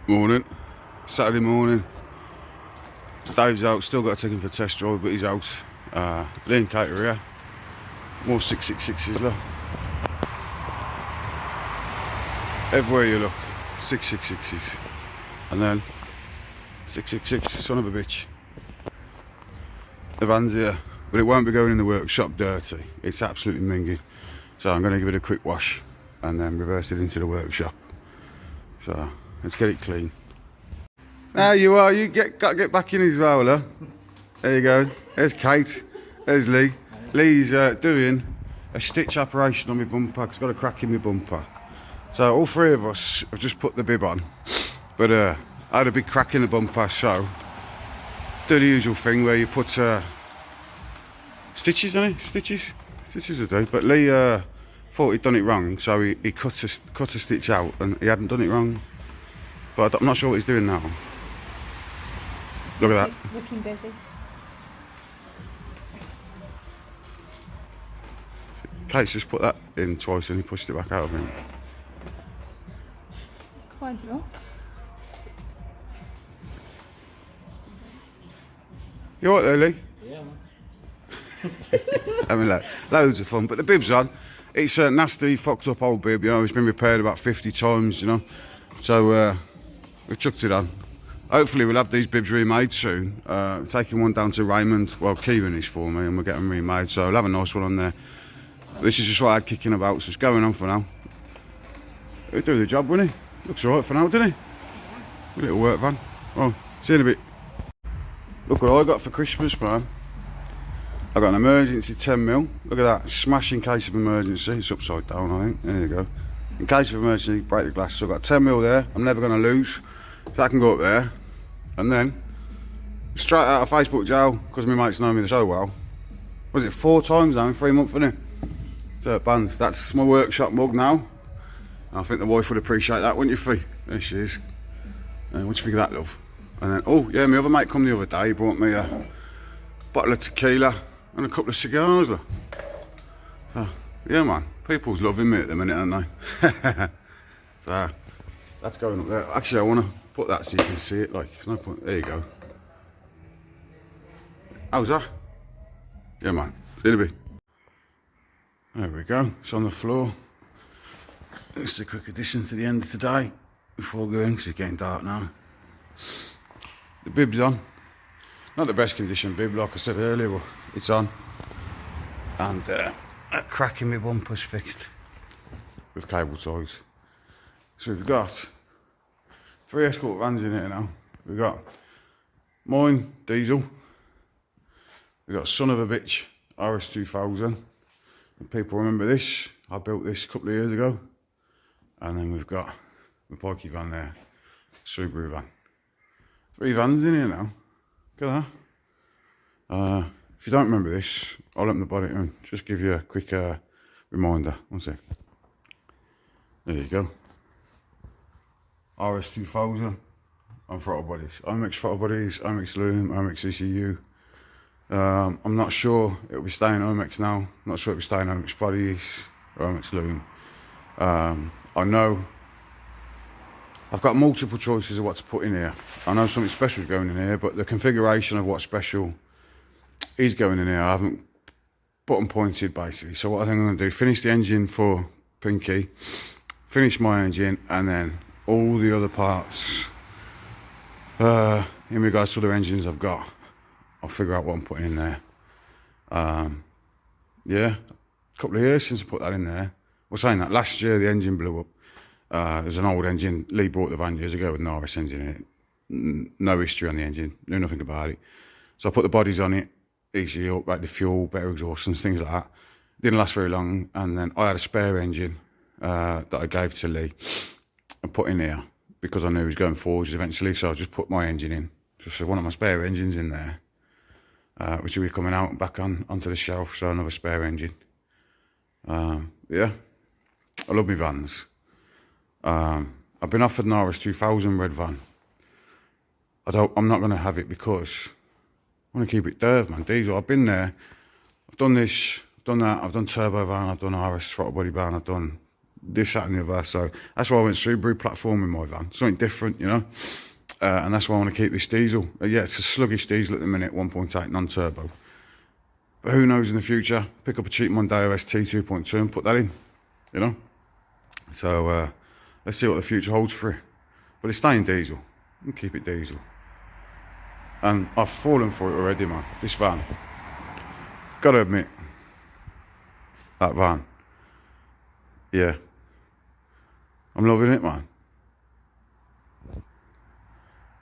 Morning, Saturday morning. Dave's out, still got to take him for a test drive, but he's out. Lee and Kate are here. More 666s, look. Everywhere you look, 666s. And then 666, son of a bitch. The van's here, but it won't be going in the workshop dirty. It's absolutely minging. So I'm going to give it a quick wash and then reverse it into the workshop. So let's get it clean. There you are, you got to get back in his roller. There you go. There's Kate. There's Lee. Lee's doing a stitch operation on my bumper because I've got a crack in my bumper. So all three of us have just put the bib on. But I had a big crack in the bumper, so do the usual thing where you put stitches on it. Stitches will do. But Lee thought he'd done it wrong, so he cut a stitch out and he hadn't done it wrong. But I'm not sure what he's doing now. Look at that. Looking busy. Kate's just put that in twice and he pushed it back out of him. Wind it up. You alright there, Lee? Yeah, man. Having loads of fun, but the bib's on. It's a nasty, fucked up old bib, you know, it's been repaired about 50 times, you know. So we've chucked it on. Hopefully we'll have these bibs remade soon. Taking one down to Raymond, well, Kieran is for me, and we'll get them remade, so I'll have a nice one on there. This is just what I had kicking about, so it's going on for now. He'll do the job, won't he? Looks alright for now, doesn't he? A little work van. Well, see you in a bit. Look what I got for Christmas, man. I got an emergency 10mm. Look at that, smash in case of emergency. It's upside down, I think. There you go. In case of emergency, break the glass. So I've got 10mm there. I'm never going to lose. So I can go up there. And then, straight out of Facebook jail, because my mates know me so well. Was it 4 times now in 3 months, isn't it? Dirt bands. That's my workshop mug now. I think the wife would appreciate that, wouldn't you, Fee? There she is. What do you think of that, love? And then, oh yeah, my other mate come the other day. He brought me a bottle of tequila and a couple of cigars. Look. So, yeah, man. People's loving me at the minute, aren't they? So, that's going up there. Actually, I want to put that so you can see it. Like, there's no point. There you go. How's that? Yeah, man. See you in a bit. There we go. It's on the floor. It's a quick addition to the end of today before going, because it's getting dark now. The bib's on. Not the best condition bib, like I said earlier, but it's on. And a crack in my bumper's fixed with cable ties. So we've got 3 escort vans in here now. We've got mine, diesel. We've got son of a bitch, RS2000. And people remember this. I built this a couple of years ago. And then we've got the Pikey van there, Subaru van. 3 vans in here now. Look at that. If you don't remember this, I'll open the body and just give you a quick reminder. 1 sec. There you go. RS2000 on throttle bodies. OMX throttle bodies, OMX Loom, OMX ECU. I'm not sure it'll be staying OMX now. I'm not sure it'll be staying OMX bodies or OMX Loom. I know I've got multiple choices of what to put in here. I know something special is going in here, but the configuration of what's special is going in here. I haven't button pointed basically. So what I think I'm going to do, finish the engine for Pinky, finish my engine, and then all the other parts in regards to other engines I've got, I'll figure out what I'm putting in there. Yeah, a couple of years since I put that in there. Well, saying that, last year the engine blew up. There's an old engine. Lee bought the van years ago with an RS engine in it. No history on the engine, knew nothing about it. So I put the bodies on it, easily up, like the fuel, better exhaust and things like that. Didn't last very long, and then I had a spare engine that I gave to Lee and put in here because I knew he was going forwards eventually. So I just put my engine in, just one of my spare engines in there, which will be coming out back onto the shelf. So another spare engine. Yeah, I love my vans. I've been offered an RS2000 red van. I'm not going to have it because I want to keep it derv, man. Diesel. I've been there. I've done this. I've done that. I've done turbo van. I've done RS throttle body van. I've done this, that and the other. So that's why I went Subaru platform in my van, something different, you know. And that's why I want to keep this diesel. Yeah, it's a sluggish diesel at the minute, 1.8 non-turbo. But who knows in the future, pick up a cheap Mondeo ST 2.2 and put that in, you know. So let's see what the future holds for it. But it's staying diesel, and keep it diesel. And I've fallen for it already, man. This van, gotta admit, that van, yeah, I'm loving it, man.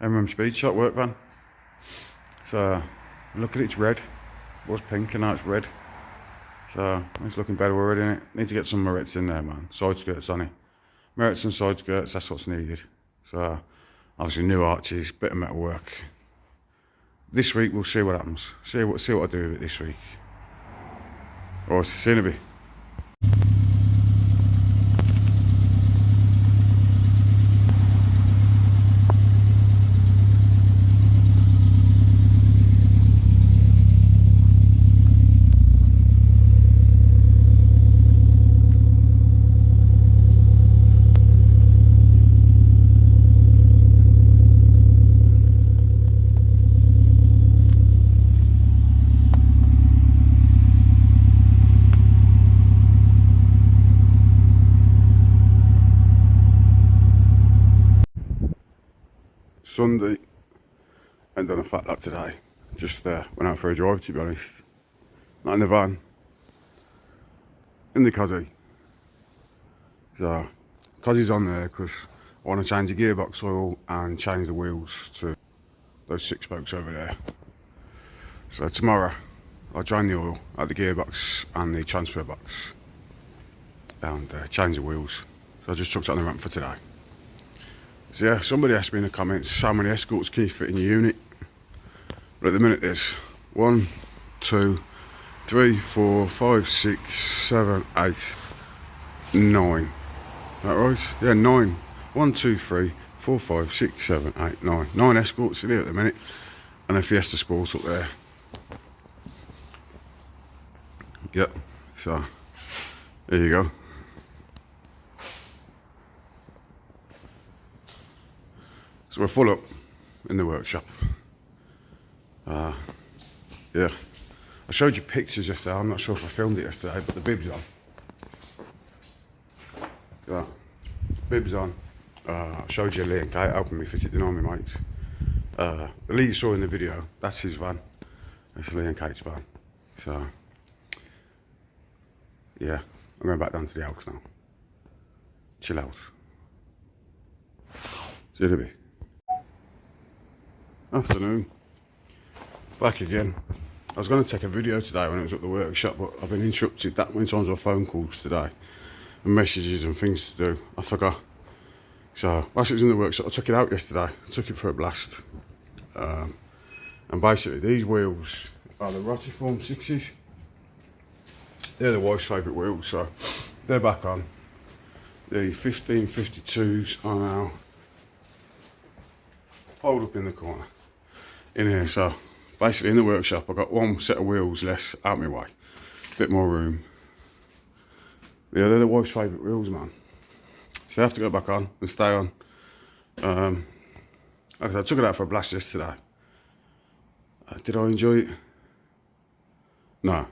MRM SpeedShop work van. So look at it, it's red. It was pink and now it's red. So it's looking better already, innit? Need to get some merits in there, man. Side skirts on it. Merits and side skirts, that's what's needed. So obviously new arches, bit of metal work. This week we'll see what happens. See what I do with it this week. Alright, see you in a bit. Sunday, ain't done a fat lot today. Just went out for a drive, to be honest. Not in the van, in the Cozzy. So, Cozzy's on there because I want to change the gearbox oil and change the wheels to those 6 spokes over there. So tomorrow, I'll drain the oil out the gearbox and the transfer box and change the wheels. So I just chucked it on the ramp for today. So yeah, somebody asked me in the comments how many escorts can you fit in your unit. But at the minute there's 1, 2, 3, 4, 5, 6, 7, 8, 9. Is that right? Yeah, 9. 1, 2, 3, 4, 5, 6, 7, 8, 9. 9 escorts in here at the minute. And a Fiesta Sport up there. Yep, so there you go. So we're full up in the workshop. Yeah, I showed you pictures yesterday. I'm not sure if I filmed it yesterday, but the bib's on. Yeah, bib's on. I showed you Lee and Kate helping me fit it in on me mates. The Lee you saw in the video, that's his van. That's Lee and Kate's van. So yeah, I'm going back down to the Elks now. Chill out. See you in a bit. Afternoon, back again. I was going to take a video today when it was at the workshop, but I've been interrupted that many times with phone calls today and messages and things to do. I forgot. So whilst it was in the workshop, I took it out yesterday. I took it for a blast. And basically these wheels are the Rotiform 6s. They're the wife's favourite wheels, so they're back on. The 1552s are now hold up in the corner in here. So basically in the workshop I've got one set of wheels less out my way, a bit more room. Yeah, they're the wife's favourite wheels, man, so they have to go back on and stay on. Like I said, I took it out for a blast yesterday. Did I enjoy it? No,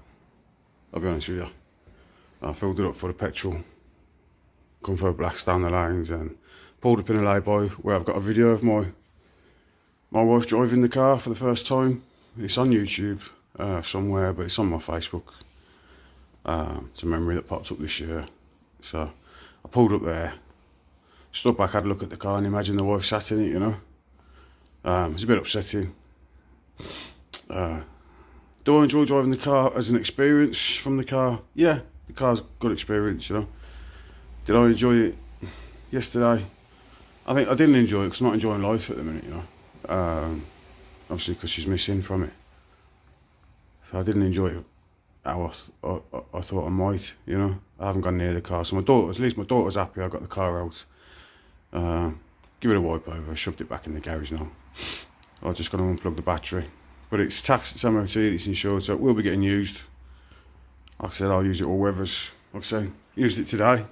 I'll be honest with you. I filled it up for the petrol, come for a blast down the lanes, and pulled up in a lay-by where I've got a video of my wife driving the car for the first time. It's on YouTube somewhere, but it's on my Facebook. It's a memory that popped up this year. So I pulled up there, stood back, had a look at the car, and imagine the wife sat in it, you know. It's a bit upsetting. Do I enjoy driving the car as an experience from the car? Yeah, the car's a good experience, you know. Did I enjoy it yesterday? I think I didn't enjoy it because I'm not enjoying life at the minute, you know. Obviously because she's missing from it. So I didn't enjoy it how I thought I might, you know. I haven't gone near the car. So at least my daughter's happy I got the car out. Give it a wipe over, shoved it back in the garage now. I'm just going to unplug the battery. But it's taxed, it's MOT, it's insured, so it will be getting used. Like I said, I'll use it all weathers. Like I say, used it today.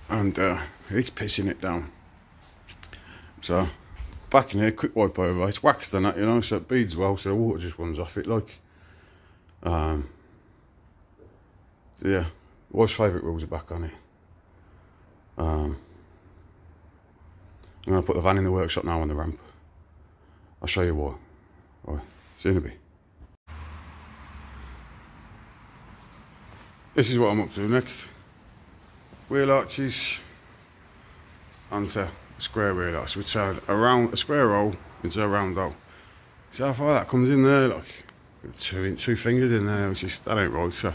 and it's pissing it down. So back in here, quick wipe over. It's waxed and that, you know, so it beads well, so the water just runs off it like. So yeah, wife's favourite wheels are back on it. I'm going to put the van in the workshop now on the ramp. I'll show you why. Right, see you in a bit. This is what I'm up to next. Wheel arches onto a square wheel arch. We turn around a square hole into a round hole. See how far that comes in there? Like two fingers in there, which is, that ain't right. So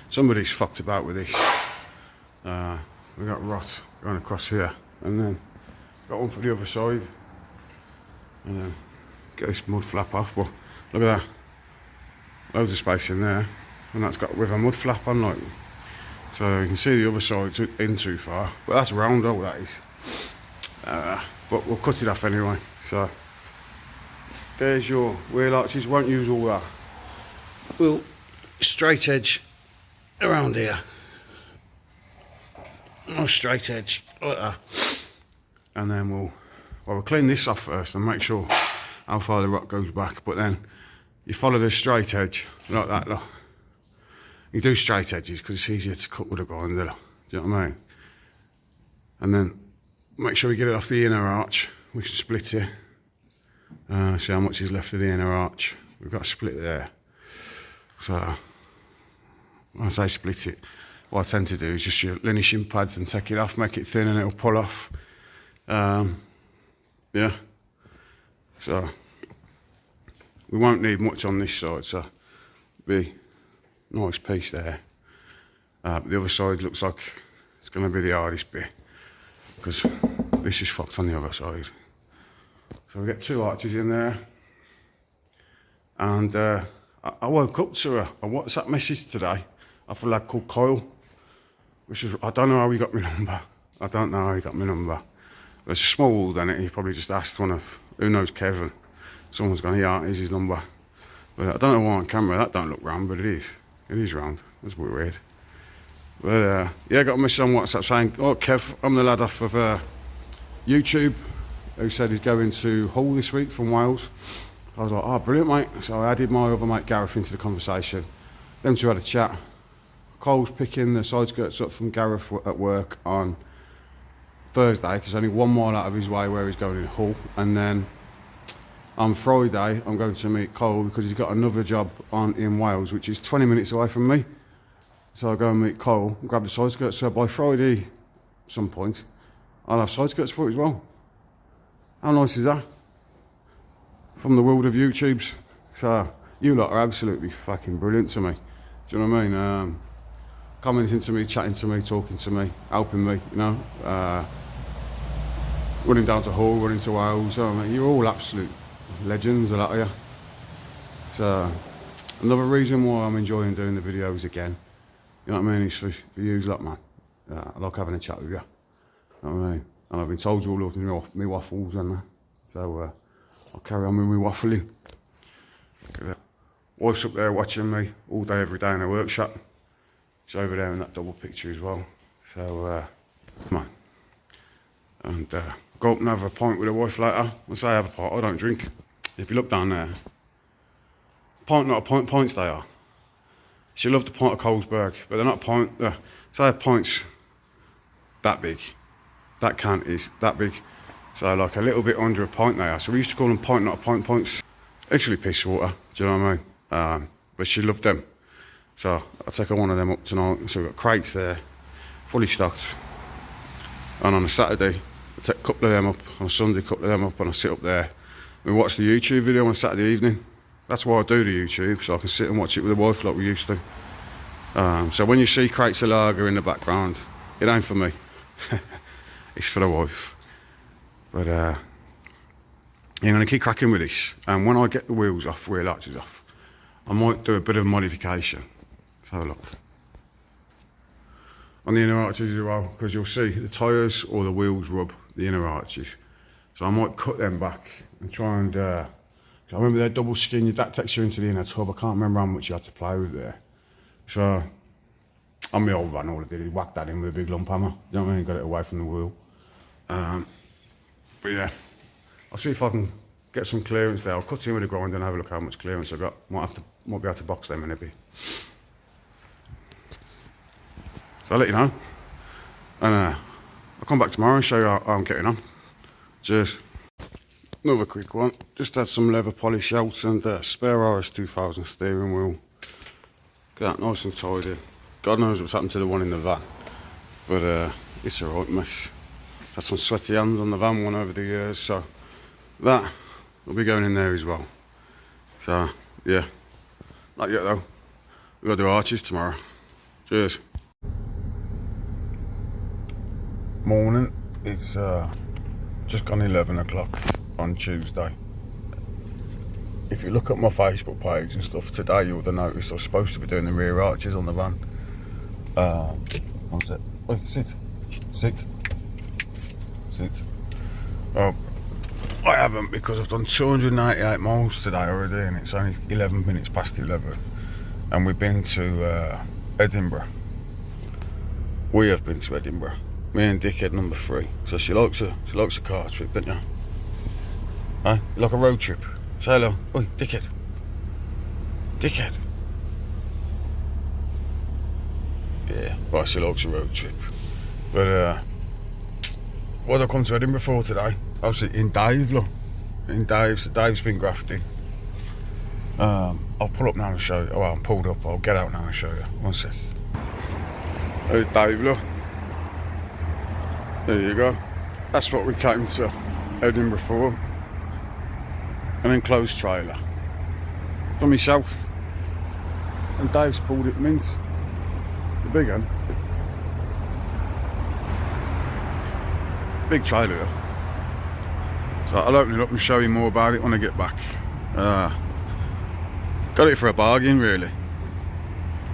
somebody's fucked about with this. We got rot going across here, and then got one for the other side, and then get this mud flap off. But look at that, loads of space in there, and that's got with a mud flap on, like, so you can see the other side in too far. But that's round hole, that is. But we'll cut it off anyway. So there's your wheel arches. Won't use all that. We'll straight edge around here. Nice straight edge like that. And then we'll clean this off first and make sure how far the rot goes back. But then you follow the straight edge like that. Look. You do straight edges because it's easier to cut with a grinder. Do you know what I mean? And then make sure we get it off the inner arch. We can split it. See how much is left of the inner arch. We've got a split there. So when I say split it, what I tend to do is just your linear shin pads and take it off, make it thin, and it'll pull off. Yeah. So we won't need much on this side, so be nice piece there. But the other side looks like it's going to be the hardest bit because this is fucked on the other side. So we get two arches in there, and I woke up to a WhatsApp message today off a lad called Kyle, which is, I don't know how he got my number. I don't know how he got my number. There's a small world in it. He probably just asked one of, who knows Kevin. Someone's gone, yeah, here's his number. But I don't know why on camera that don't look round, but it is. It is round. That's a bit weird. But yeah, I got a message on WhatsApp saying, oh Kev, I'm the lad off of YouTube who said he's going to Hull this week from Wales. I was like, oh brilliant mate. So I added my other mate Gareth into the conversation. Them two had a chat. Cole's picking the side skirts up from Gareth at work on Thursday, because only 1 mile out of his way where he's going in Hull. And then on Friday, I'm going to meet Cole because he's got another job on in Wales, which is 20 minutes away from me. So I'll go and meet Cole and grab the side skirts. So by Friday, some point, I'll have side skirts for it as well. How nice is that? From the world of YouTubes. So you lot are absolutely fucking brilliant to me. Do you know what I mean? Commenting to me, chatting to me, talking to me, helping me, you know. Running down to Hull, running to Wales. So, I mean, you're all absolute legends, a lot of you. So another reason why I'm enjoying doing the videos again, you know what I mean, is for you lot, man. I like having a chat with you. You know what I mean? And I've been told you all love me waffles and that. So I'll carry on with me waffling. Wife's up there watching me all day, every day in the workshop. She's over there in that double picture as well. So come on. And go up and have a pint with the wife later. When I say have a pint, I don't drink. If you look down there, pint, not a pint, pints they are. She loved the pint of Colesberg, but they're not a pint. So I have pints that big. That can is that big. So like a little bit under a pint they are. So we used to call them pint, not a pint pints. Literally piss water, do you know what I mean? But she loved them. So I'll take one of them up tonight. So we've got crates there, fully stocked. And on a Saturday, I take a couple of them up. On a Sunday, a couple of them up, and I sit up there. We watch the YouTube video on a Saturday evening. That's why I do the YouTube, so I can sit and watch it with the wife like we used to. So when you see crates of lager in the background, it ain't for me. It's for the wife. But yeah, I'm going to keep cracking with this. And when I get the wheel arches off, I might do a bit of modification. So look. On the inner arches as well, because you'll see the tyres or the wheels rub the inner arches. So I might cut them back and try and, I remember they're double skin, that takes you into the inner tub. I can't remember how much you had to play with there. So On my old van, all I did is whack that in with a big lump hammer. You know what I mean? Got it away from the wheel. But yeah, I'll see if I can get some clearance there. I'll cut in with a grinder and have a look how much clearance I got. Might be able to box them in a bit. So I'll let you know. And I'll come back tomorrow and show you how I'm getting on. Cheers. Another quick one. Just had some leather polish out and spare RS 2000 steering wheel. Get that nice and tidy. God knows what's happened to the one in the van. But it's alright, mess. Had some sweaty hands on the van one over the years, so that will be going in there as well. So yeah, not yet though. We've got to do arches tomorrow. Cheers. Morning. It's just gone 11 o'clock on Tuesday. If you look at my Facebook page and stuff today, you would have noticed I was supposed to be doing the rear arches on the van. What's it? Wait, sit. Oh, I haven't, because I've done 298 miles today already, and it's only 11 minutes past 11. And we've been to Edinburgh. We have been to Edinburgh. Me and dickhead number 3. So she likes a car trip, don't you? Huh? You like a road trip? Say hello. Oi, dickhead. Dickhead. Yeah, well, she likes a road trip. But what did I come to Edinburgh for today? Obviously in Dave, look. In Dave's. Dave's been grafting. I'll pull up now and show you. Oh, well, I'm pulled up. I'll get out now and show you. One sec. There's Dave, look. There you go. That's what we came to Edinburgh for. An enclosed trailer. For myself. And Dave's pulled it mint. The big one. Big trailer. So I'll open it up and show you more about it when I get back. Got it for a bargain, really.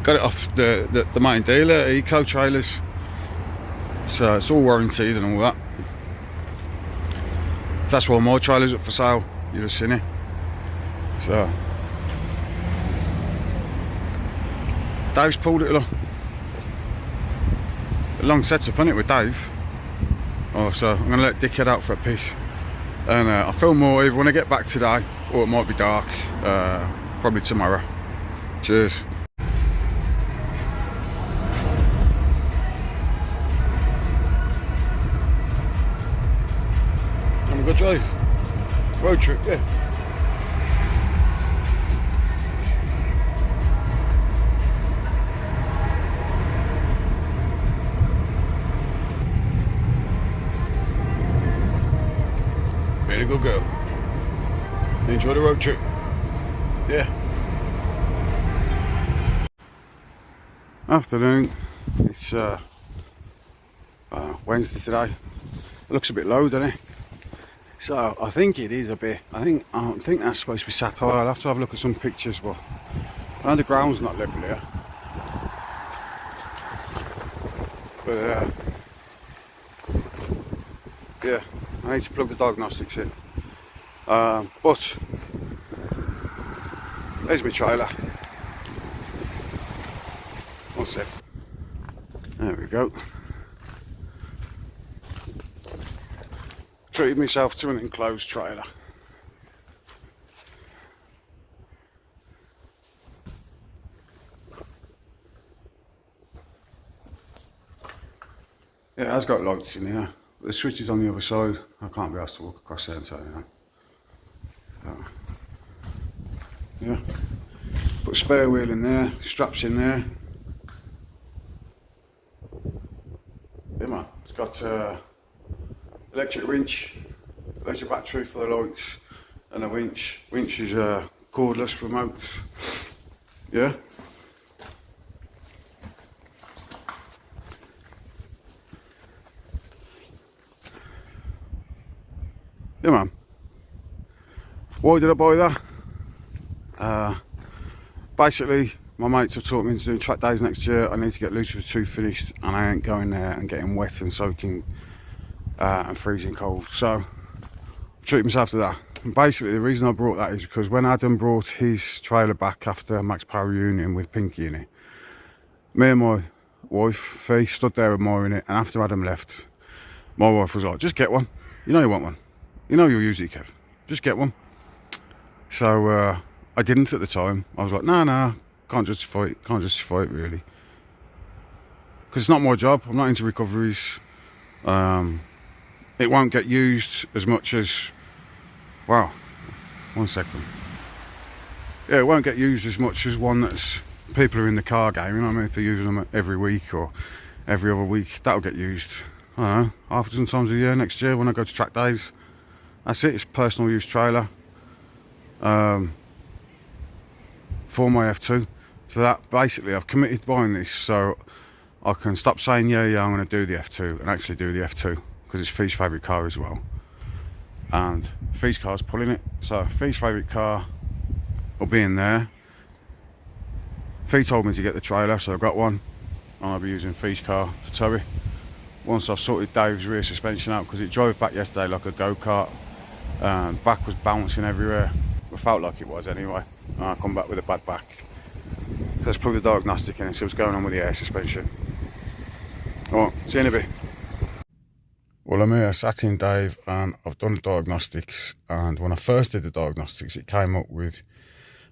Got it off the main dealer, Eco Trailers. So it's all warranted and all that. So that's why my trailer's up for sale. You've just seen it. So Dave's pulled it. Look. A long setup, isn't it, with Dave? Oh, so I'm going to let Dick head out for a piece. And I'll film more either when I get back today, or it might be dark, probably tomorrow. Cheers. Have a good drive. Road trip, yeah. Really good girl. Enjoy the road trip. Yeah. Afternoon. It's Wednesday today. It looks a bit low, doesn't it? So I think it is a bit. I think that's supposed to be sat high. I'll have to have a look at some pictures, but I know the ground's not level here. But yeah, I need to plug the diagnostics in. But there's my trailer. One sec. There we go. Treated myself to an enclosed trailer. Yeah, it has got lights in here. The switch is on the other side. I can't be asked to walk across there and turn it on. Yeah. Put a spare wheel in there, straps in there. Yeah man, it's got electric winch, electric battery for the lights, and a winch. Winch is cordless remotes. Yeah. Yeah man. Why did I buy that? Basically, my mates have taught me into doing track days next year. I need to get Lucifer's 2 finished, and I ain't going there and getting wet and soaking and freezing cold. So, treat myself to that. And basically, the reason I brought that is because when Adam brought his trailer back after Max Power Union with Pinky in it, me and my wife, Fee, stood there admiring it, and after Adam left, my wife was like, just get one. You know you want one. You know you'll use it, Kev. Just get one. So I didn't at the time. I was like, nah, can't justify it really. Because it's not my job. I'm not into recoveries. It won't get used as much as, wow, 1 second. Yeah, it won't get used as much as one that's people are in the car game, you know what I mean? If they're using them every week or every other week, that'll get used, I don't know, half a dozen times a year next year when I go to track days. That's it, it's a personal use trailer for my F2. So that basically, I've committed to buying this so I can stop saying, yeah, I'm going to do the F2 and actually do the F2 because it's Fee's favourite car as well. And Fee's car's pulling it, so Fee's favourite car will be in there. Fee told me to get the trailer, so I've got one, and I'll be using Fee's car to tow it. Once I've sorted Dave's rear suspension out, because it drove back yesterday like a go-kart, and back was bouncing everywhere. It felt like it was anyway, and I come back with a bad back. So let's plug the diagnostic in and see what's going on with the air suspension. Alright, see you in a bit. Well, I'm here sat in Dave, and I've done the diagnostics, and when I first did the diagnostics it came up with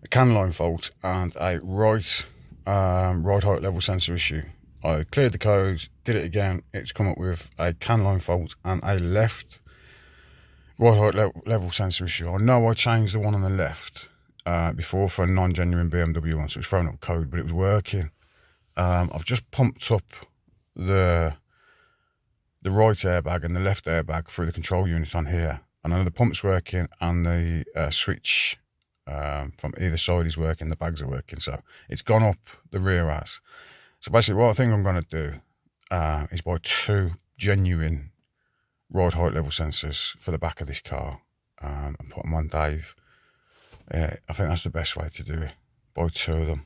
a can line fault and a right height level sensor issue. I cleared the codes, did it again, it's come up with a can line fault and a left right height level sensor issue. I know I changed the one on the left before for a non-genuine BMW one, so it's thrown up code, but it was working. I've just pumped up the right airbag and the left airbag through the control unit on here, and I know the pump's working and the switch from either side is working, the bags are working, so it's gone up, the rear has. So basically what I think I'm going to do is buy 2 genuine right height level sensors for the back of this car and put them on Dave. I think that's the best way to do it, buy 2 of them.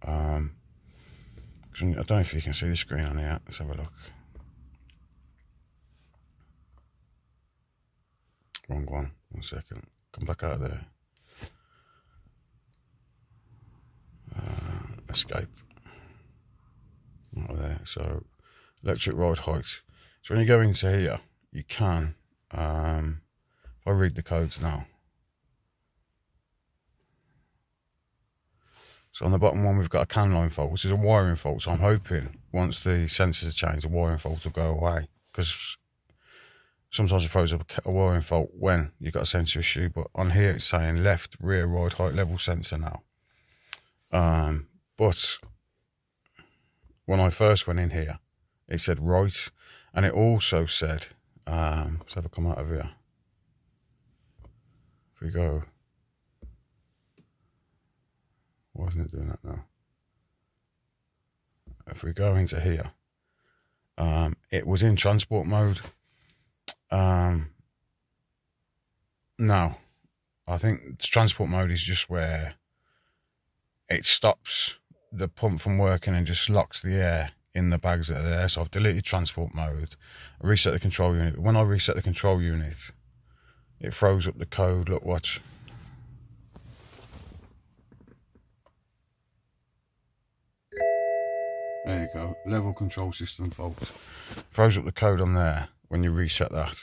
I don't know if you can see the screen on here, let's have a look. Wrong one, 1 second, come back out of there. Escape. Not there. So electric ride height. So when you go into here, you can. If I read the codes now. So on the bottom one, we've got a can line fault, which is a wiring fault. So I'm hoping once the sensors are changed, the wiring fault will go away. Because sometimes it throws up a wiring fault when you've got a sensor issue. But on here, it's saying left rear ride height level sensor now. But when I first went in here, it said right, and it also said, let's have a come out of here. If we go, why isn't it doing that now? If we go into here, it was in transport mode. No, I think transport mode is just where it stops the pump from working and just locks the air in the bags that are there. So I've deleted transport mode, I reset the control unit. But when I reset the control unit, it throws up the code. Look, watch. There you go, level control system fault. Throws up the code on there when you reset that.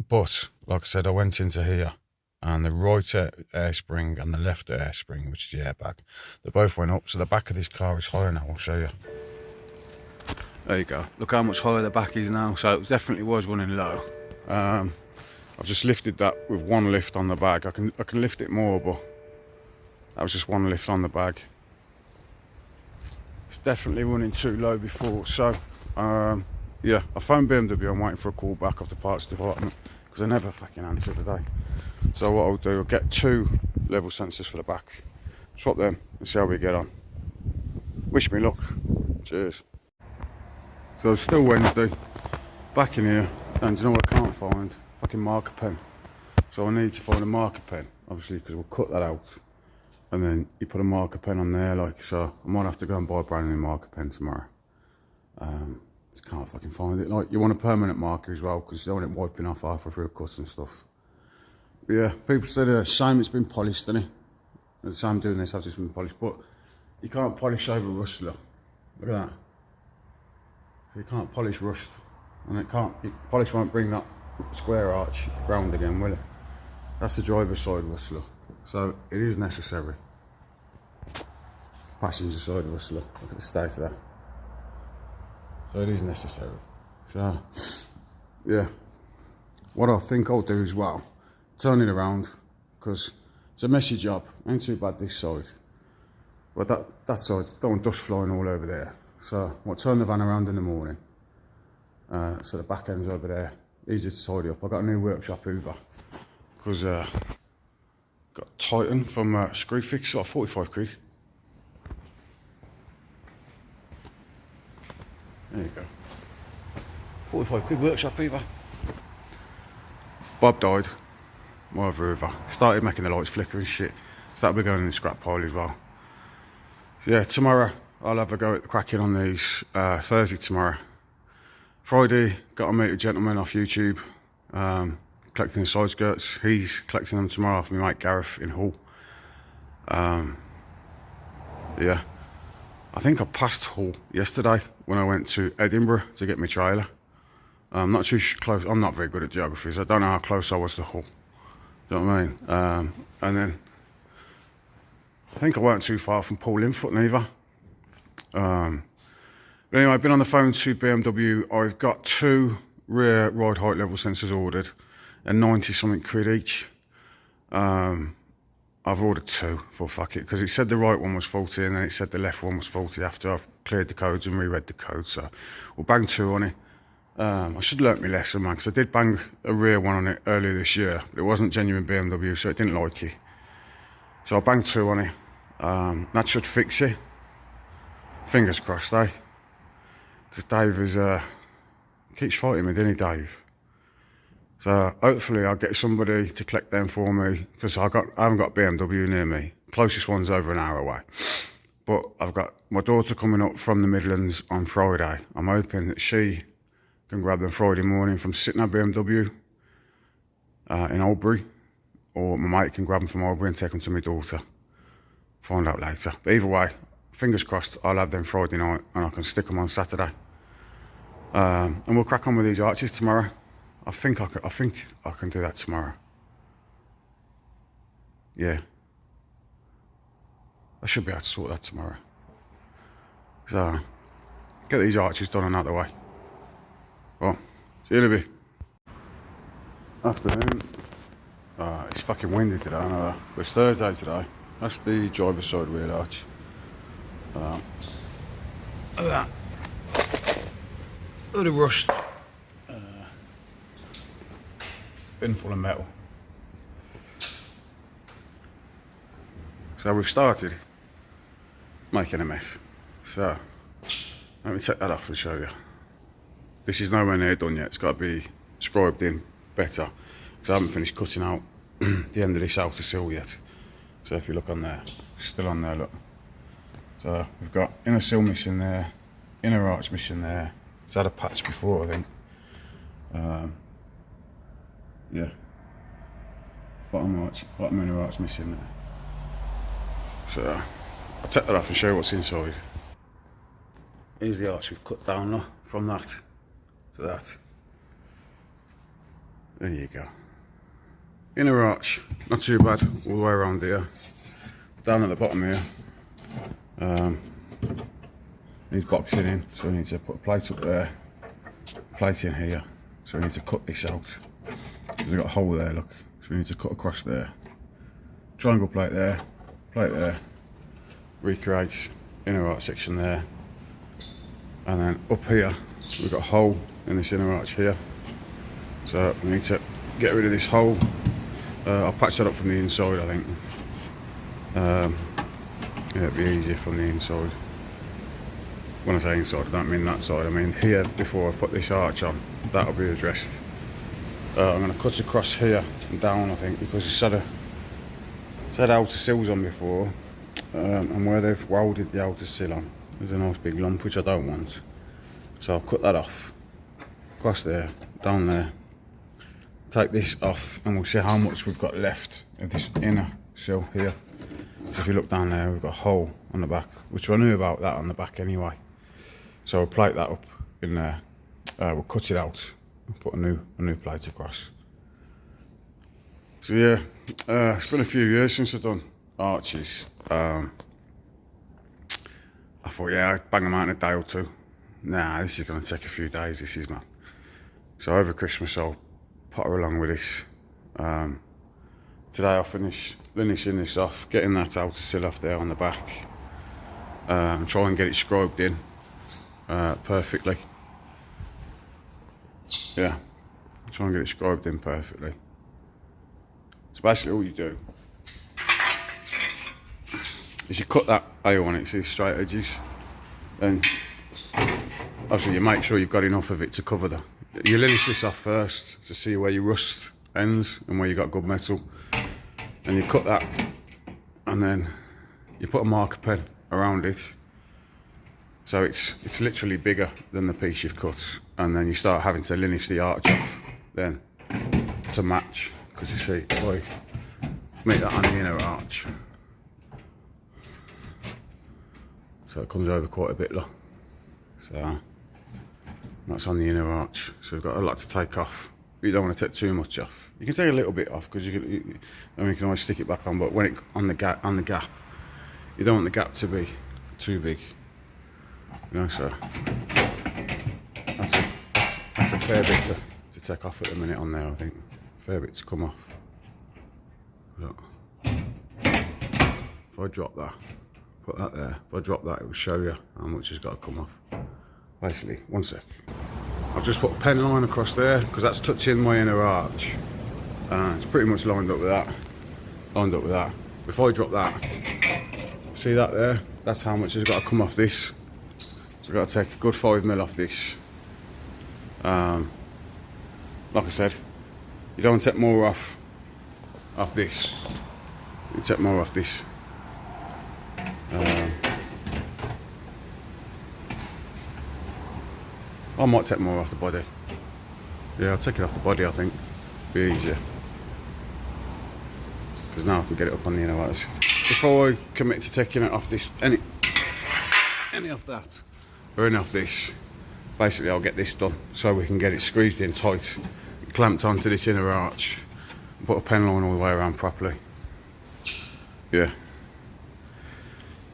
But like I said, I went into here, and the right air spring and the left air spring, which is the airbag, they both went up. So the back of this car is higher now, I'll show you. There you go, look how much higher the back is now. So it definitely was running low. I've just lifted that with 1 lift on the bag. I can lift it more, but that was just 1 lift on the bag. It's definitely running too low before. So yeah, I phoned BMW, I'm waiting for a call back off the parts department because they never fucking answer today. So what I'll do, I'll get 2 level sensors for the back, swap them and see how we get on. Wish me luck. Cheers. So it's still Wednesday, back in here, and you know what I can't find? Fucking marker pen. So I need to find a marker pen, obviously, because we'll cut that out. And then you put a marker pen on there, like so. I might have to go and buy a brand new marker pen tomorrow. Can't fucking find it. Like, you want a permanent marker as well, because you don't want it wiping off halfway through cuts and stuff. But yeah, people said shame it's been polished, didn't it? And the same doing this, has just been polished. But you can't polish over rust, look. Look at that. So you can't polish rust, and polish won't bring that square arch round again, will it? That's the driver's side rust, look. So it is necessary. Passenger side rust, look at the state of that. So it is necessary. So yeah, what I think I'll do as well, turn it around, because it's a messy job. Ain't too bad this side, but that side, don't want dust flying all over there. So I'll turn the van around in the morning, so the back end's over there, easy to tidy up. I got a new workshop hoover, because got Titan from Screwfix, got 45 quid. There you go. 45 quid workshop hoover. Bob died. My other hoover. Started making the lights flicker and shit. So that'll be going in the scrap pile as well. So yeah, tomorrow I'll have a go at the cracking on these. Thursday tomorrow. Friday, got to meet a gentleman off YouTube. Collecting the side skirts. He's collecting them tomorrow off my mate Gareth in Hull. Yeah. I think I passed Hull yesterday when I went to Edinburgh to get my trailer. I'm not too close. I'm not very good at geography, so I don't know how close I was to Hull. Do you know what I mean? And then I think I weren't too far from Paul Linfoot neither. But anyway, I've been on the phone to BMW. I've got 2 rear ride height level sensors ordered, and 90 something quid each. I've ordered 2 for fuck it, because it said the right one was faulty and then it said the left one was faulty after I've cleared the codes and reread the code. So we'll bang 2 on it. I should have learnt my lesson, man, because I did bang a rear one on it earlier this year, but it wasn't genuine BMW, so it didn't like it. So I banged 2 on it. That should fix it. Fingers crossed, eh? Because Dave is keeps fighting me, doesn't he, Dave? So hopefully I'll get somebody to collect them for me, because I haven't got BMW near me. Closest one's over an hour away. But I've got my daughter coming up from the Midlands on Friday. I'm hoping that she can grab them Friday morning from Sitting BMW in Albury, or my mate can grab them from Albury and take them to my daughter. Find out later. But either way, fingers crossed, I'll have them Friday night and I can stick them on Saturday. And we'll crack on with these arches tomorrow. I think I can do that tomorrow. Yeah. I should be able to sort that tomorrow. So, get these arches done and out of the way. Well, see you in a bit. Afternoon. It's fucking windy today, I know. But it's Thursday today. That's the driver's side wheel arch. Look at that. Look at the rust. Bin full of metal. So we've started making a mess. So let me take that off and show you. This is nowhere near done yet. It's got to be scribed in better, because I haven't finished cutting out the end of this outer sill yet. So if you look on there, still on there, look. So we've got inner sill missing there, inner arch missing there. It's had a patch before, I think. Yeah. Bottom inner arch missing there. So I'll take that off and show you what's inside. Here's the arch we've cut down, look, from that to that. There you go. Inner arch, not too bad, all the way around here. Down at the bottom here. Needs boxing in, so we need to put a plate up there, plate in here. So we need to cut this out. We've got a hole there, look. So we need to cut across there. Triangle plate there, recreate inner arch section there. And then up here, we've got a hole in this inner arch here. So we need to get rid of this hole. I'll patch that up from the inside, I think. Yeah, it'd be easier from the inside. When I say inside, I don't mean that side, I mean here before I put this arch on. That'll be addressed. I'm going to cut across here and down, I think, because it's had outer sills on before, and where they've welded the outer sill on, there's a nice big lump which I don't want. So I'll cut that off, across there, down there, take this off, and we'll see how much we've got left of this inner sill here. So if you look down there, we've got a hole on the back, which I knew about that on the back anyway. So we'll plate that up in there. We'll cut it out and put a new plate across. So yeah, it's been a few years since I've done arches. I thought, yeah, I'd bang them out in a day or two. Nah, this is going to take a few days, this is, man. So over Christmas I'll potter along with this. Today I'll finish finishing this off, getting that outer sill off there on the back. Try and get it scribed in perfectly. Yeah, try and get it scribed in perfectly. So basically all you do is you cut that A on it, see straight edges, and obviously you make sure you've got enough of it to cover the. You linish this off first to see where your rust ends and where you got good metal, and you cut that, and then you put a marker pen around it, so it's literally bigger than the piece you've cut, and then you start having to linish the arch off then to match, because you see, if I make that on the inner arch, so it comes over quite a bit, look. So that's on the inner arch. So we've got a lot to take off. You don't want to take too much off. You can take a little bit off because you can always stick it back on. But when it on the gap, you don't want the gap to be too big. You know, so that's a fair bit to take off at the minute on there. I think fair bit to come off. Look, if I drop that. Put that there. If I drop that, it will show you how much has got to come off. Basically, one sec. I've just put a pen line across there because that's touching my inner arch. It's pretty much lined up with that. Lined up with that. If I drop that, see that there? That's how much has got to come off this. So I've got to take a good 5mm off this. Like I said, you don't want to take more off this. You take more off this. I might take more off the body. Yeah, I'll take it off the body, I think. Be easier. Because now I can get it up on the inner arch. Before I commit to taking it off this, any of that, or any of this, basically I'll get this done so we can get it squeezed in tight, clamped onto this inner arch, and put a pen line all the way around properly. Yeah.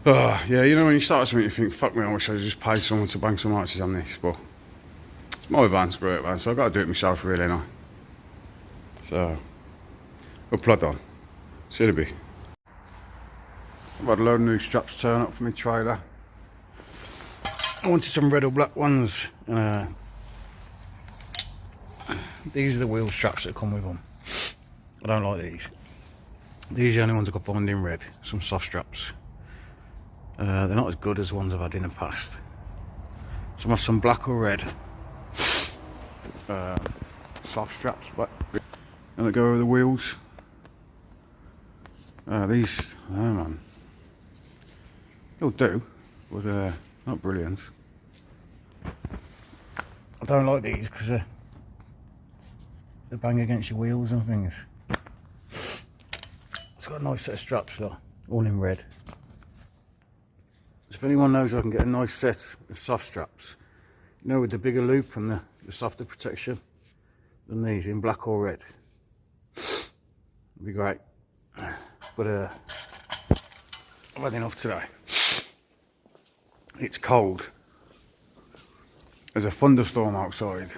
Yeah, you know when you start something you think, fuck me, I wish I just paid someone to bang some arches on this, but it's my van, screw it, man, so I've got to do it myself really now. So, we'll plod on. See you in a bit. I've had a load of new straps turn up for my trailer. I wanted some red or black ones. These are the wheel straps that come with them. I don't like these. These are the only ones I could find in red, some soft straps. They're not as good as the ones I've had in the past. So I have some black or red soft straps, but and they go over the wheels. These, oh man, they'll do, but not brilliant. I don't like these because they bang against your wheels and things. It's got a nice set of straps though, all in red. If anyone knows I can get a nice set of soft straps, you know, with the bigger loop and the softer protection than these in black or red, it'd be great. But I've had enough today. It's cold. There's a thunderstorm outside.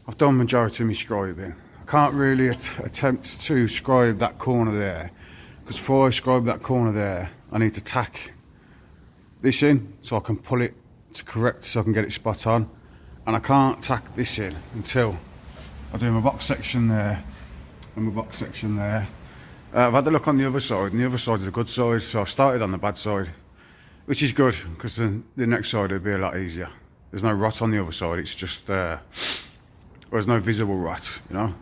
I've done majority of my scribing. I can't really attempt to scribe that corner there, because before I scribe that corner there, I need to tack this in so I can pull it to correct, so I can get it spot on, and I can't tack this in until I do my box section there and my box section there. I've had a look on the other side, and the other side is a good side, so I've started on the bad side, which is good because the next side will be a lot easier. There's no rot on the other side, it's just there's no visible rot, you know,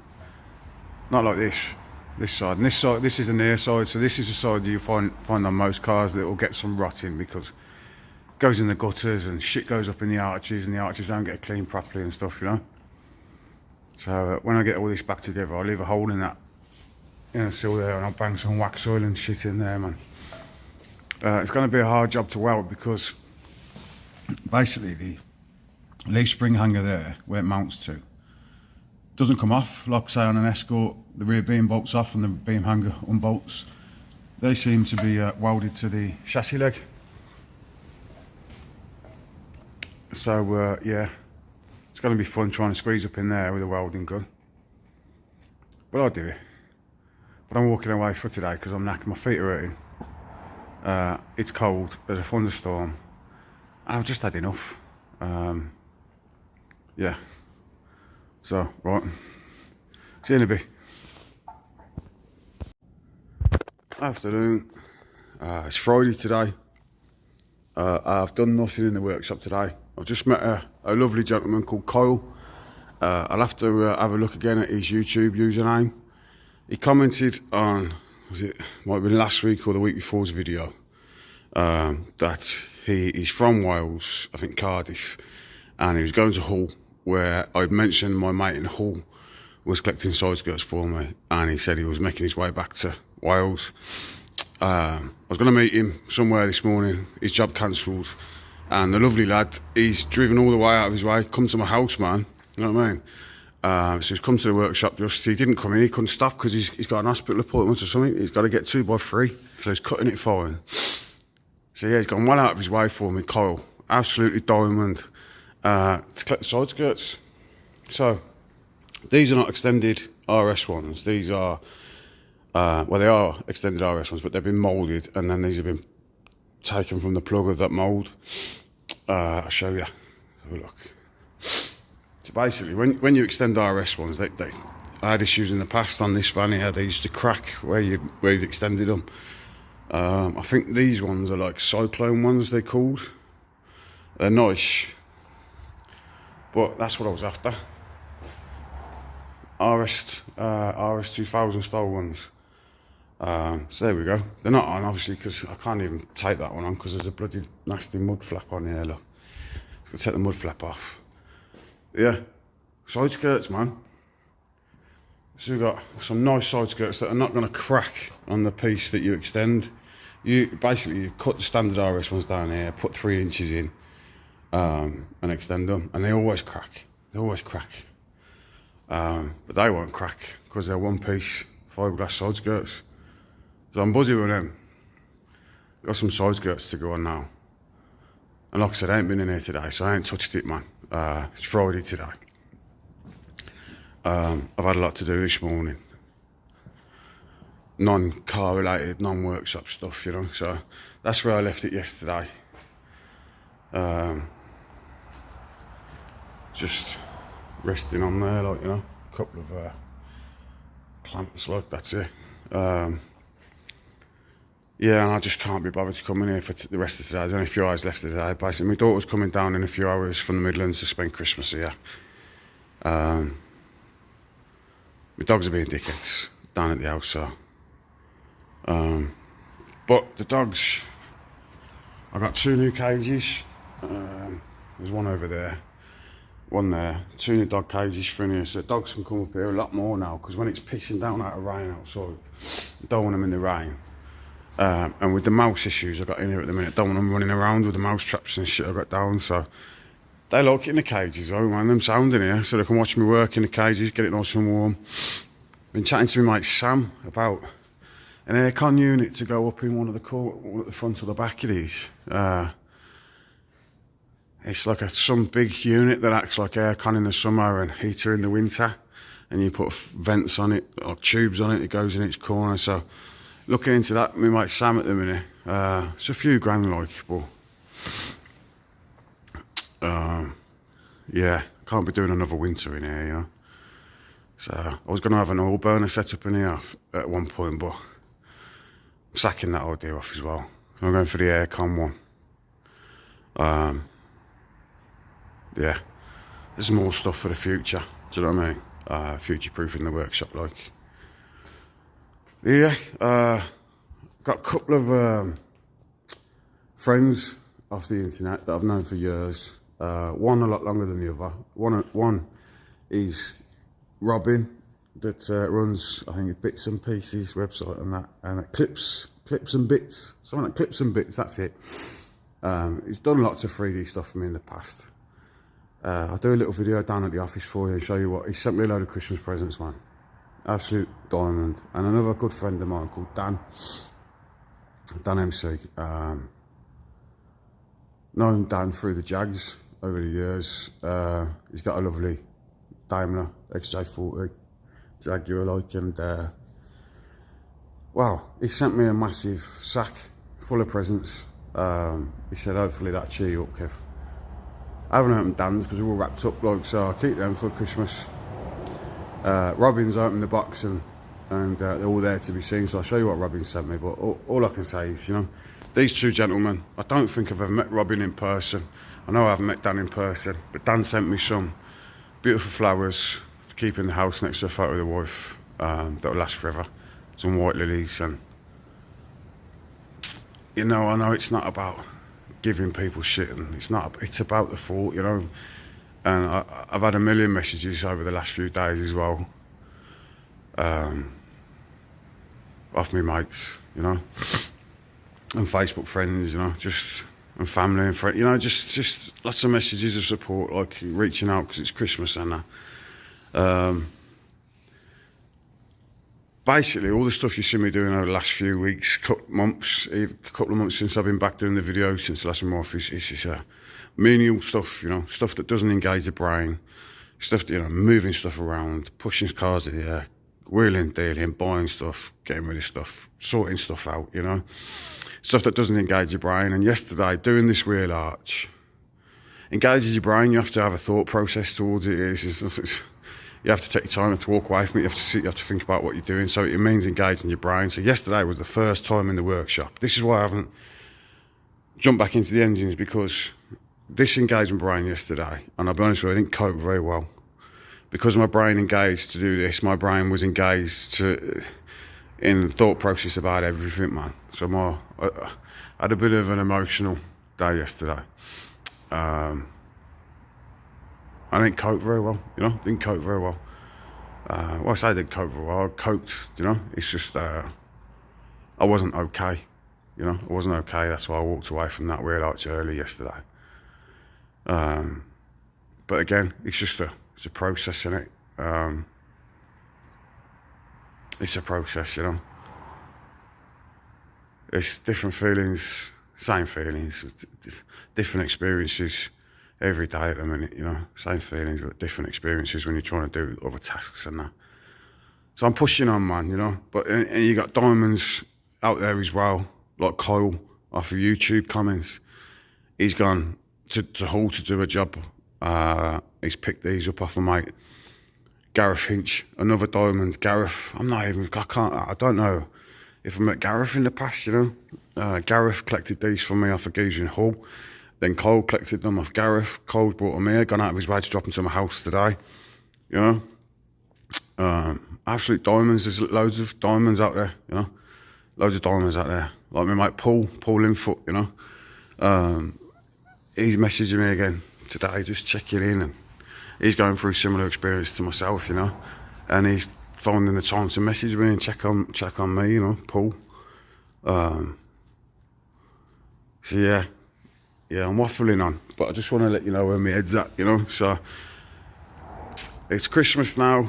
not like this side. And this side, this is the near side, so this is the side that you find on most cars that will get some rot in, because it goes in the gutters and shit goes up in the arches, and the arches don't get cleaned properly and stuff, you know. So when I get all this back together, I'll leave a hole in that sill there, and I'll bang some wax oil and shit in there, man. It's going to be a hard job to weld because basically the leaf spring hanger there, where it mounts to, doesn't come off. Like say on an Escort, the rear beam bolts off and the beam hanger unbolts. They seem to be welded to the chassis leg. So yeah, it's going to be fun trying to squeeze up in there with a welding gun. But I'll do it. But I'm walking away for today because I'm knackered. My feet are hurting. It's cold, there's a thunderstorm, and I've just had enough. Yeah. So, right. See you in a bit. Afternoon. It's Friday today. I've done nothing in the workshop today. I've just met a lovely gentleman called Kyle. I'll have to have a look again at his YouTube username. He commented on, might have been last week or the week before's video, that he's from Wales, I think Cardiff, and he was going to Hull, where I'd mentioned my mate in Hull was collecting side skirts for me, and he said he was making his way back to Wales. I was going to meet him somewhere this morning. His job cancelled, and the lovely lad, he's driven all the way out of his way, come to my house, man, you know what I mean? So he's come to the workshop he didn't come in, he couldn't stop because he's got an hospital appointment or something. He's got to get 2 by 3, so he's cutting it fine. So yeah, he's gone well out of his way for me, Kyle. Absolutely diamond. To collect the side skirts. So these are not extended RS ones. These are, well, they are extended RS ones, but they've been moulded, and then these have been taken from the plug of that mould. I'll show you. Have a look. So basically, when you extend RS ones, I had issues in the past on this van here. They used to crack where you'd extended them. I think these ones are like cyclone ones, they're called. They're nice, but that's what I was after. RS 2000 style ones. So there we go. They're not on, obviously, because I can't even take that one on because there's a bloody nasty mud flap on here. Look, I'll take the mud flap off. Yeah, side skirts, man. So we've got some nice side skirts that are not going to crack on the piece that you extend. You cut the standard RS ones down here, put 3 inches in, and extend them, and they always crack. They always crack. But they won't crack because they're one piece fiberglass side skirts. So I'm buzzing with them. Got some side skirts to go on now. And like I said, I ain't been in here today, so I ain't touched it, man. It's Friday today. I've had a lot to do this morning. Non-car related, non-workshop stuff, you know. So that's where I left it yesterday. Just resting on there, like, you know, a couple of clamps, like, that's it. Yeah, and I just can't be bothered to come in here for the rest of today. There's only a few hours left of the day. Basically, my daughter's coming down in a few hours from the Midlands to spend Christmas here. My dogs are being dickheads down at the house, so. But the dogs, I got 2 new cages. There's one over there, one there. 2 new dog cages for in here, so dogs can come up here a lot more now, because when it's pissing down out of rain outside, I don't want them in the rain. And with the mouse issues I got in here at the minute, don't want them running around with the mouse traps and shit I got down, so they like it in the cages though, man, them sound in here, so they can watch me work in the cages, get it nice and warm. Been chatting to my mate Sam about an aircon unit to go up in one at the front or the back of these. It's like some big unit that acts like aircon in the summer and heater in the winter, and you put vents on it, or tubes on it, it goes in each corner, so looking into that with my mate Sam at the minute. It's a few grand, like, but yeah, can't be doing another winter in here, you know. So I was going to have an oil burner set up in here at one point, but I'm sacking that idea off as well. So I'm going for the aircon one. Yeah, there's more stuff for the future, do you know what I mean? Future-proofing the workshop, like. Yeah, got a couple of friends off the internet that I've known for years. One a lot longer than the other. One is Robin. that runs, I think, Bits and Pieces website and that, and Clips and Bits, something like Clips and Bits, that's it. He's done lots of 3D stuff for me in the past. I'll do a little video down at the office for you and show you what he sent me. A load of Christmas presents, man. Absolute diamond. And another good friend of mine called Dan MC. Known Dan through the Jags over the years. He's got a lovely Daimler XJ40 Jaguar like, and wow, he sent me a massive sack full of presents. He said hopefully that'll cheer you up, Kev. I haven't opened Dan's because they're all wrapped up, like, so I'll keep them for Christmas. Robin's opened the box and they're all there to be seen, so I'll show you what Robin sent me. But all I can say is, you know, these two gentlemen, I don't think I've ever met Robin in person. I know I haven't met Dan in person, but Dan sent me some beautiful flowers to keep in the house next to a photo of the wife that'll last forever. Some white lilies, and you know, I know it's not about giving people shit, and it's about the thought, you know. And I've had a million messages over the last few days as well, off me mates, you know, and Facebook friends, you know, just, and family and friends, you know, just lots of messages of support, like reaching out because it's Christmas and that. Basically, all the stuff you see me doing over the last few weeks, couple of months since I've been back doing the videos, since the last month, is just menial stuff, you know, stuff that doesn't engage the brain, stuff that, you know, moving stuff around, pushing cars in the air, wheeling, dealing, buying stuff, getting rid of stuff, sorting stuff out, you know, stuff that doesn't engage your brain. And yesterday, doing this wheel arch engages your brain. You have to have a thought process towards it. You have to take your time, you have to walk away from it, you have to sit, you have to think about what you're doing. So it means engaging your brain. So yesterday was the first time in the workshop. This is why I haven't jumped back into the engines, because this engaged my brain yesterday, and I'll be honest with you, I didn't cope very well. Because my brain engaged to do this, my brain was engaged in thought process about everything, man. So I had a bit of an emotional day yesterday. I didn't cope very well, you know, didn't cope very well. Well, I say I didn't cope very well, I coped, you know, it's just, I wasn't okay, you know, I wasn't okay. That's why I walked away from that wheel arch early yesterday. But again, it's a process, innit? It's a process, you know. It's different feelings, same feelings, different experiences every day at the minute, you know. Same feelings, but different experiences when you're trying to do other tasks and that. So I'm pushing on, man, you know. But and you got diamonds out there as well, like Kyle off of YouTube comments. He's gone to Hull to do a job. He's picked these up off a mate. Gareth Hinch, another diamond. Gareth, I don't know if I met Gareth in the past, you know. Gareth collected these for me off a geezer in Hull. Then Cole collected them off Gareth. Cole's brought them here, gone out of his way to drop them to my house today, you know. Absolute diamonds, there's loads of diamonds out there, you know. Loads of diamonds out there. Like my mate Paul Linfoot, you know. He's messaging me again today, just checking in, and he's going through similar experience to myself, you know. And he's finding the time to message me and check on me, you know, Paul. So yeah, I'm waffling on, but I just want to let you know where my head's at, you know. So it's Christmas now,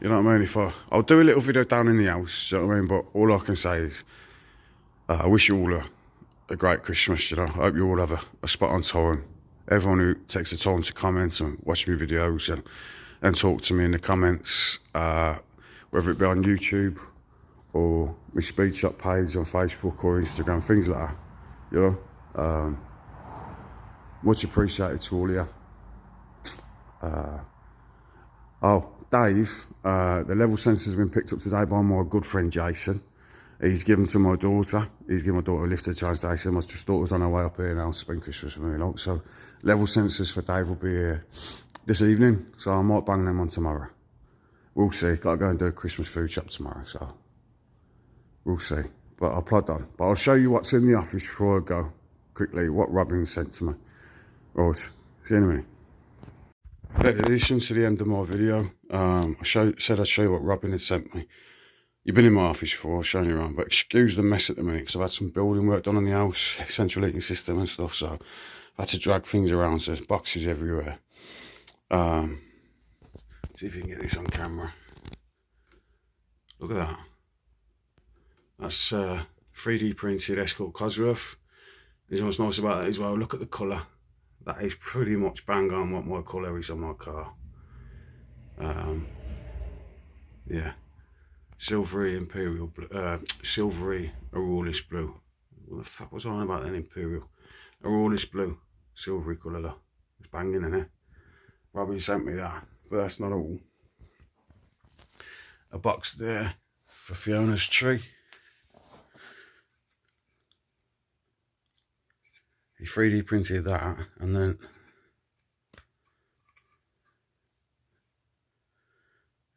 you know what I mean. I'll do a little video down in the house, you know what I mean. But all I can say is, I wish you all a great Christmas, you know. I hope you all have a spot on time. Everyone who takes the time to comment and watch my videos and talk to me in the comments, whether it be on YouTube or my SpeedShop page on Facebook or Instagram, things like that, you know. Much appreciated to all of you. Dave, the level sensors have been picked up today by my good friend Jason. He's given to my daughter. He's given my daughter a lift to the train station. My daughter's on her way up here now to spend Christmas with me. So level sensors for Dave will be here this evening. So I might bang them on tomorrow. We'll see. Got to go and do a Christmas food shop tomorrow. So we'll see. But I'll plod on. But I'll show you what's in the office before I go. Quickly, what Robin sent to me. Right, see you in a minute. In addition to the end of my video, said I'd show you what Robin had sent me. You've been in my office before, I've shown you around, but excuse the mess at the minute because I've had some building work done on the house, central heating system and stuff, so I've had to drag things around, so there's boxes everywhere. See if you can get this on camera. Look at that. That's 3D printed Escort Cosworth. There's what's nice about that as well, look at the colour. That is pretty much bang on what my colour is on my car. Yeah. Silvery Imperial blue, silvery Aurorlis blue. What the fuck was I on about then? Imperial Aurorlis blue, silvery colour though. It's banging in it. Robbie sent me that, but that's not all. A box there for Fiona's tree. He 3D printed that, and then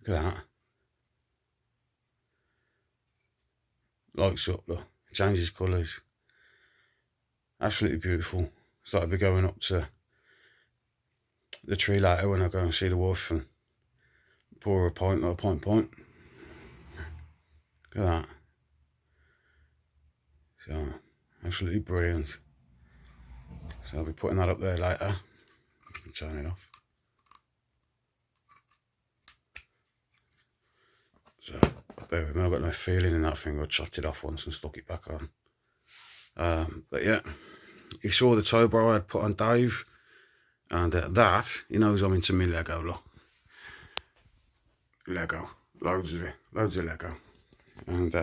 look at that. Lights up, look, changes colours. Absolutely beautiful. So I'll be going up to the tree later when I go and see the wife and pour her a pint, like a pint. Look at that. So, absolutely brilliant. So I'll be putting that up there later. Turn it off. So, bear with me, I've got no feeling in that thing. I chopped it off once and stuck it back on. But yeah, you saw the tow bar I had put on Dave. And that, he knows I'm into me Lego, look. Lego, loads of it, loads of Lego. And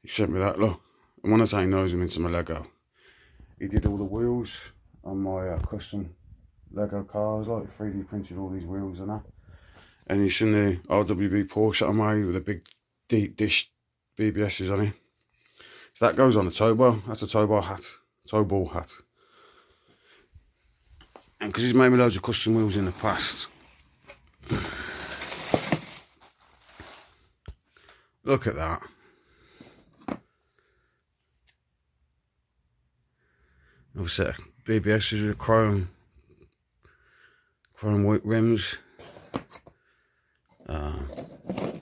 he sent me that, look. And when I say he knows I'm into my Lego, he did all the wheels on my custom Lego cars, like 3D printed all these wheels and that. And he's seen the RWB Porsche that I made with the big deep dish BBS's on it. So that goes on the tow bar. That's a tow ball hat. And because he's made me loads of custom wheels in the past. Look at that. Another set of BBS's with chrome white rims.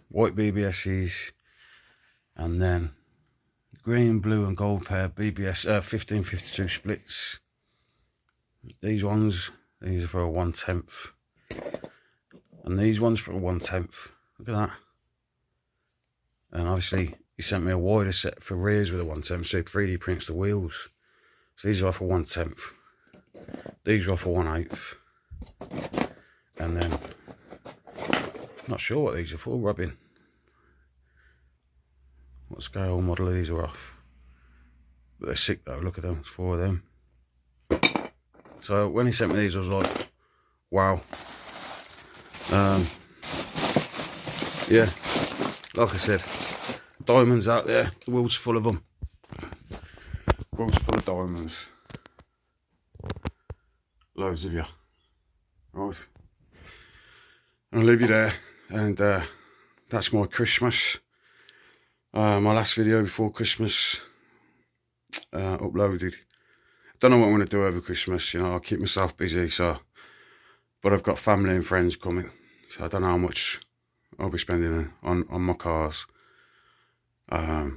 White BBS's. And then green, blue and gold pair BBS 1552 splits. These ones, these are for a 1/10. And these ones for a 1/10. Look at that. And obviously he sent me a wider set for rears with a 1/10, so he 3D prints the wheels. So these are for 1/10. These are for 1/8. And then, not sure what these are for, Robin. What scale model of these are off. But they're sick though, look at them, it's 4 of them. So when he sent me these, I was like, wow. Yeah, like I said, diamonds out there, the world's full of them. The world's full of diamonds. Loads of you. Right. I'll leave you there, and that's my Christmas. My last video before Christmas uploaded. Don't know what I'm going to do over Christmas, you know, I'll keep myself busy, so, but I've got family and friends coming, so I don't know how much I'll be spending on my cars. I've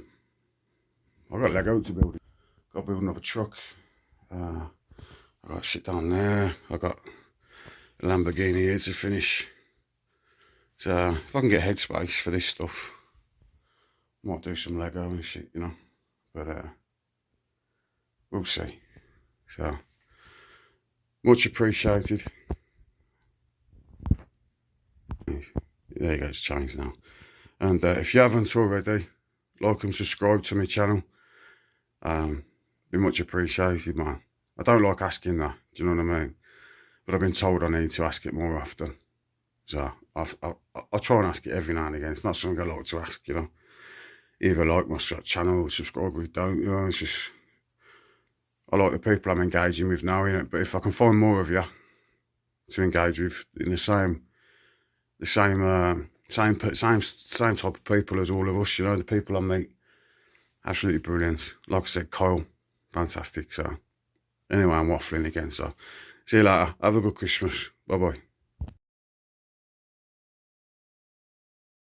got Lego to build. Got to build another truck. I've got shit down there. I've got a Lamborghini here to finish. So if I can get headspace for this stuff, I might do some Lego and shit, you know, but we'll see. So, much appreciated. There you go, it's changed now. And if you haven't already, like and subscribe to my channel. Be much appreciated, man. I don't like asking that, do you know what I mean? But I've been told I need to ask it more often. So, I'll try and ask it every now and again. It's not something I like to ask, you know. Either like my channel or subscribe or you don't, you know, it's just... I like the people I'm engaging with now, you know, but if I can find more of you to engage with in the same type of people as all of us, you know, the people I meet, absolutely brilliant. Like I said, Kyle, fantastic. So anyway, I'm waffling again. So see you later. Have a good Christmas. Bye bye.